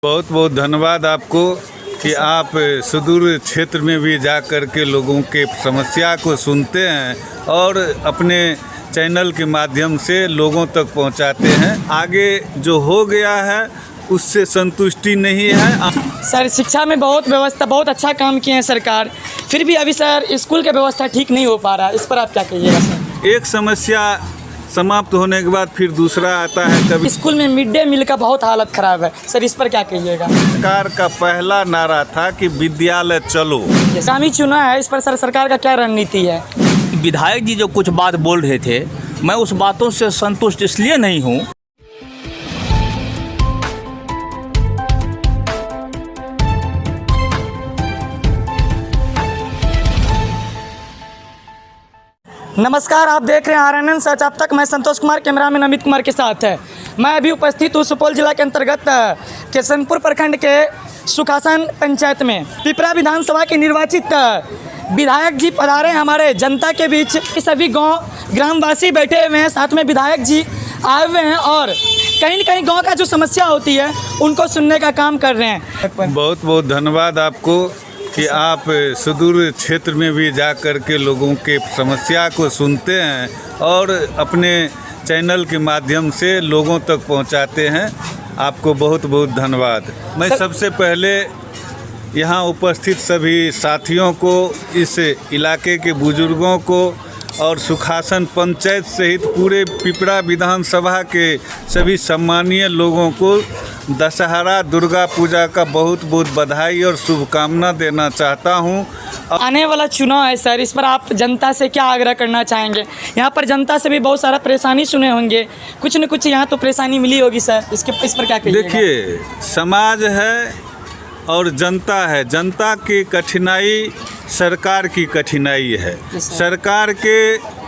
बहुत बहुत धन्यवाद आपको कि आप सुदूर क्षेत्र में भी जा कर के लोगों के समस्या को सुनते हैं और अपने चैनल के माध्यम से लोगों तक पहुंचाते हैं। आगे जो हो गया है उससे संतुष्टि नहीं है। सर शिक्षा में बहुत अच्छा काम किए हैं सरकार, फिर भी अभी सर स्कूल की व्यवस्था ठीक नहीं हो पा रहा है। इस पर आप क्या कहिएगा सर? एक समस्या समाप्त होने के बाद फिर दूसरा आता है। कभी स्कूल में मिड डे मील का बहुत हालत ख़राब है सर, इस पर क्या कहिएगा? सरकार का पहला नारा था कि विद्यालय चलो। आगामी चुनाव है, इस पर सर सरकार का क्या रणनीति है? विधायक जी जो कुछ बात बोल रहे थे, मैं उस बातों से संतुष्ट इसलिए नहीं हूँ। नमस्कार, आप देख रहे हैं RNN सच। अब तक मैं संतोष कुमार, कैमरामैन अमित कुमार के साथ है। मैं अभी उपस्थित हूँ सुपौल जिला के अंतर्गत किशनपुर प्रखंड के सुखासन पंचायत में। पिपरा विधानसभा के निर्वाचित विधायक जी पधारे हैं हमारे जनता के बीच। सभी गांव ग्रामवासी बैठे हुए हैं, साथ में विधायक जी आए हुए हैं और कहीं न कहीं गाँव का जो समस्या होती है उनको सुनने का काम कर रहे हैं। बहुत बहुत धन्यवाद आपको कि आप सुदूर क्षेत्र में भी जा कर के लोगों के समस्या को सुनते हैं और अपने चैनल के माध्यम से लोगों तक पहुंचाते हैं। आपको बहुत बहुत धन्यवाद। मैं सबसे पहले यहाँ उपस्थित सभी साथियों को, इस इलाके के बुजुर्गों को और सुखासन पंचायत सहित पूरे पिपरा विधानसभा के सभी सम्मानीय लोगों को दशहरा दुर्गा पूजा का बहुत बहुत बधाई और शुभकामना देना चाहता हूं। आने वाला चुनाव है सर, इस पर आप जनता से क्या आग्रह करना चाहेंगे? यहाँ पर जनता से भी बहुत सारा परेशानी सुने होंगे, कुछ न कुछ यहाँ तो परेशानी मिली होगी सर, इस पर क्या कहिएगा? देखिए, समाज है और जनता है। जनता की कठिनाई सरकार की कठिनाई है। सरकार के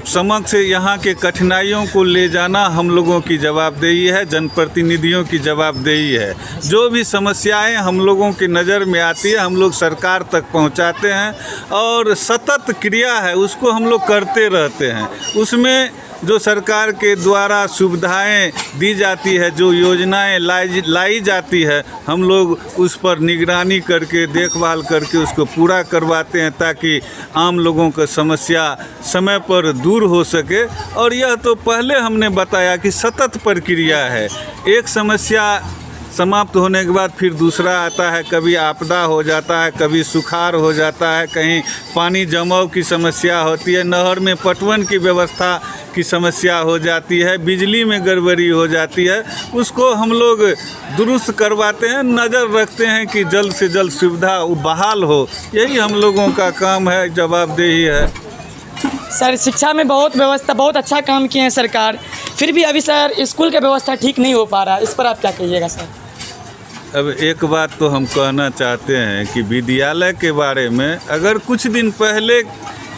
समक्ष यहाँ के कठिनाइयों को ले जाना हम लोगों की जवाबदेही है, जनप्रतिनिधियों की जवाबदेही है। जो भी समस्याएं हम लोगों की नज़र में आती है हम लोग सरकार तक पहुँचाते हैं और सतत क्रिया है उसको हम लोग करते रहते हैं। उसमें जो सरकार के द्वारा सुविधाएं दी जाती है, जो योजनाएं लाई जाती है, हम लोग उस पर निगरानी करके देखभाल करके उसको पूरा करवाते हैं ताकि आम लोगों का समस्या समय पर दूर हो सके। और यह तो पहले हमने बताया कि सतत प्रक्रिया है। एक समस्या समाप्त होने के बाद फिर दूसरा आता है। कभी आपदा हो जाता है, कभी सुखाड़ हो जाता है, कहीं पानी जमाव की समस्या होती है, नहर में पटवन की व्यवस्था की समस्या हो जाती है, बिजली में गड़बड़ी हो जाती है। उसको हम लोग दुरुस्त करवाते हैं, नज़र रखते हैं कि जल्द से जल्द सुविधा बहाल हो। यही हम लोगों का काम है, जवाबदेही है। सर शिक्षा में बहुत अच्छा काम किए हैं सरकार, फिर भी अभी सर स्कूल की व्यवस्था ठीक नहीं हो पा रहा है। इस पर आप क्या कहिएगा सर? अब एक बात तो हम कहना चाहते हैं कि विद्यालय के बारे में, अगर कुछ दिन पहले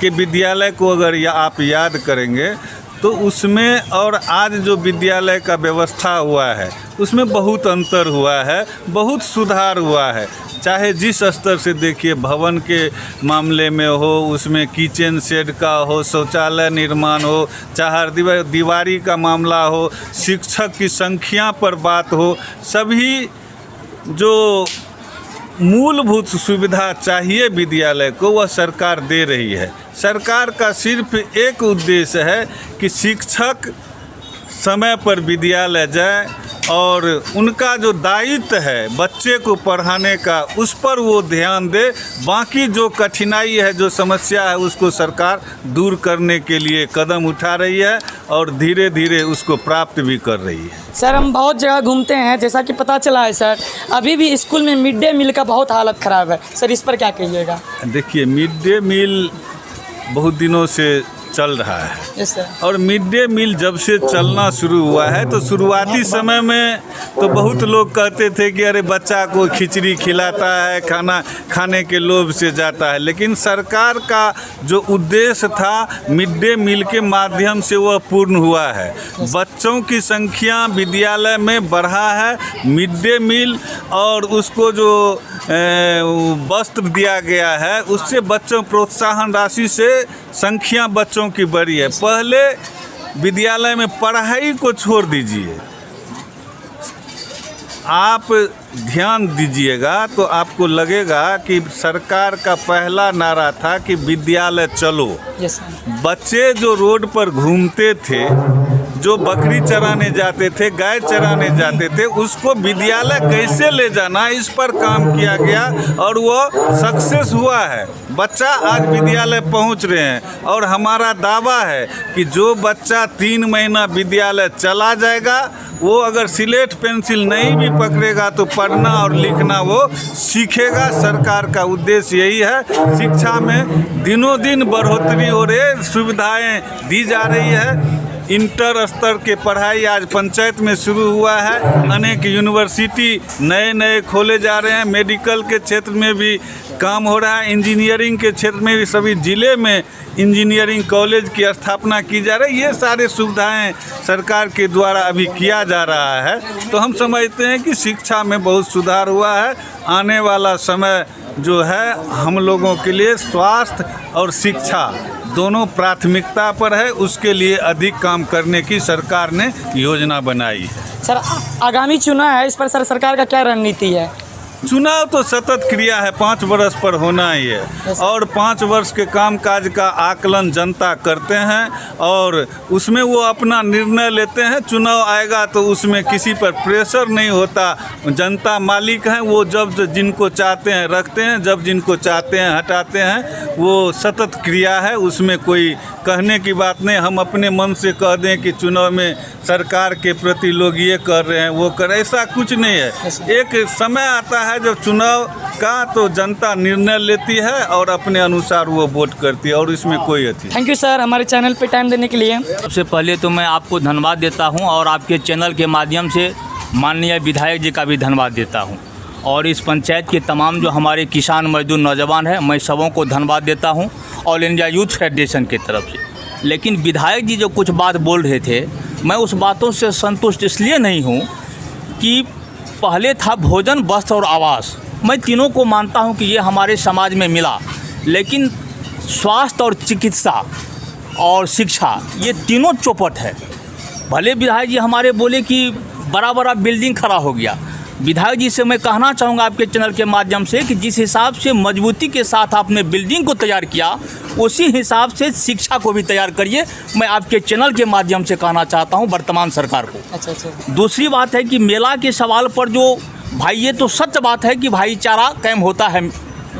के विद्यालय को अगर आप याद करेंगे तो उसमें और आज जो विद्यालय का व्यवस्था हुआ है उसमें बहुत अंतर हुआ है, बहुत सुधार हुआ है। चाहे जिस स्तर से देखिए, भवन के मामले में हो, उसमें किचन शेड का हो, शौचालय निर्माण हो, चाहे दीवारी का मामला हो, शिक्षक की संख्या पर बात हो, सभी जो मूलभूत सुविधा चाहिए विद्यालय को वह सरकार दे रही है। सरकार का सिर्फ एक उद्देश्य है कि शिक्षक समय पर विद्यालय जाए और उनका जो दायित्व है बच्चे को पढ़ाने का उस पर वो ध्यान दे। बाकी जो कठिनाई है, जो समस्या है, उसको सरकार दूर करने के लिए कदम उठा रही है और धीरे धीरे उसको प्राप्त भी कर रही है। सर हम बहुत जगह घूमते हैं, जैसा कि पता चला है सर अभी भी स्कूल में मिड डे मील का बहुत हालत ख़राब है। सर इस पर क्या कहिएगा? देखिए, मिड डे मील बहुत दिनों से चल रहा है और मिड डे मील जब से चलना शुरू हुआ है तो शुरुआती समय में तो बहुत लोग कहते थे कि अरे बच्चा को खिचड़ी खिलाता है, खाना खाने के लोभ से जाता है। लेकिन सरकार का जो उद्देश्य था मिड डे मील के माध्यम से वह पूर्ण हुआ है। बच्चों की संख्या विद्यालय में बढ़ा है। मिड डे मील और उसको जो वस्त्र दिया गया है उससे बच्चों प्रोत्साहन राशि से संख्या बच्चों की बढ़ी है। पहले विद्यालय में पढ़ाई को छोड़ दीजिए, आप ध्यान दीजिएगा तो आपको लगेगा कि सरकार का पहला नारा था कि विद्यालय चलो। Yes sir. बच्चे जो रोड पर घूमते थे, जो बकरी चराने जाते थे, गाय चराने जाते थे, उसको विद्यालय कैसे ले जाना, इस पर काम किया गया और वो सक्सेस हुआ है। बच्चा आज विद्यालय पहुंच रहे हैं और हमारा दावा है कि जो बच्चा 3 महीना विद्यालय चला जाएगा, वो अगर स्लेट पेंसिल नहीं भी पकड़ेगा तो पढ़ना और लिखना वो सीखेगा। सरकार का उद्देश्य यही है। शिक्षा में दिनों दिन बढ़ोतरी हो रही है, सुविधाएं दी जा रही है। इंटर स्तर के पढ़ाई आज पंचायत में शुरू हुआ है। अनेक यूनिवर्सिटी नए खोले जा रहे हैं। मेडिकल के क्षेत्र में भी काम हो रहा है। इंजीनियरिंग के क्षेत्र में भी सभी ज़िले में इंजीनियरिंग कॉलेज की स्थापना की जा रही है। ये सारे सुविधाएं सरकार के द्वारा अभी किया जा रहा है। तो हम समझते हैं कि शिक्षा में बहुत सुधार हुआ है। आने वाला समय जो है हम लोगों के लिए स्वास्थ्य और शिक्षा दोनों प्राथमिकता पर है। उसके लिए अधिक काम करने की सरकार ने योजना बनाई है। सर आगामी चुनाव है, इस पर सर सरकार का क्या रणनीति है? चुनाव तो सतत क्रिया है, 5 वर्ष पर होना ही है और 5 वर्ष के कामकाज का आकलन जनता करते हैं और उसमें वो अपना निर्णय लेते हैं। चुनाव आएगा तो उसमें किसी पर प्रेशर नहीं होता। जनता मालिक है, वो जब जिनको चाहते हैं रखते हैं, जब जिनको चाहते हैं हटाते हैं। वो सतत क्रिया है, उसमें कोई कहने की बात नहीं। हम अपने मन से कह दें कि चुनाव में सरकार के प्रति लोग ये कर रहे हैं, वो कर, ऐसा कुछ नहीं है। एक समय आता है जब चुनाव का तो जनता निर्णय लेती है और अपने अनुसार वो वोट करती है और इसमें कोई अति। थैंक यू सर, हमारे चैनल पे टाइम देने के लिए। सबसे पहले तो मैं आपको धन्यवाद देता हूं और आपके चैनल के माध्यम से माननीय विधायक जी का भी धन्यवाद देता हूं और इस पंचायत के तमाम जो हमारे किसान मजदूर नौजवान हैं, मैं सबों को धन्यवाद देता हूं ऑल इंडिया यूथ फेडरेशन की तरफ से। लेकिन विधायक जी जो कुछ बात बोल रहे थे, मैं उस बातों से संतुष्ट इसलिए नहीं हूँ कि पहले था भोजन, वस्त्र और आवास। मैं तीनों को मानता हूं कि ये हमारे समाज में मिला, लेकिन स्वास्थ्य और चिकित्सा और शिक्षा ये तीनों चौपट है। भले विधायक जी हमारे बोले कि बड़ा बड़ा बिल्डिंग खड़ा हो गया। विधायक जी से मैं कहना चाहूँगा आपके चैनल के माध्यम से कि जिस हिसाब से मजबूती के साथ आपने बिल्डिंग को तैयार किया, उसी हिसाब से शिक्षा को भी तैयार करिए। मैं आपके चैनल के माध्यम से कहना चाहता हूँ वर्तमान सरकार को। अच्छा। दूसरी बात है कि मेला के सवाल पर जो भाई, ये तो सच बात है कि भाईचारा कायम होता है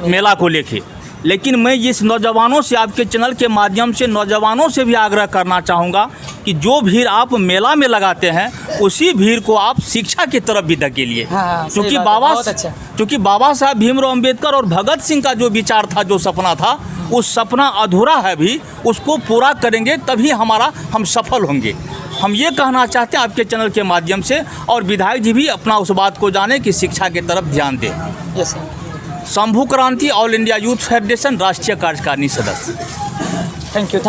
मेला को लेके, लेकिन मैं इस नौजवानों से, आपके चैनल के माध्यम से नौजवानों से भी आग्रह करना चाहूँगा कि जो भीड़ आप मेला में लगाते हैं, उसी भीड़ को आप शिक्षा की तरफ भी धकेलिए। क्योंकि बाबा साहब भीमराव अम्बेडकर और भगत सिंह का जो विचार था, जो सपना था, उस सपना अधूरा है भी, उसको पूरा करेंगे तभी हम सफल होंगे। हम ये कहना चाहते हैं आपके चैनल के माध्यम से, और विधायक जी भी अपना उस बात को जाने कि शिक्षा की तरफ ध्यान दें। Yes sir. शंभू क्रांति ऑल इंडिया यूथ फेडरेशन राष्ट्रीय कार्यकारिणी सदस्य। Thank you.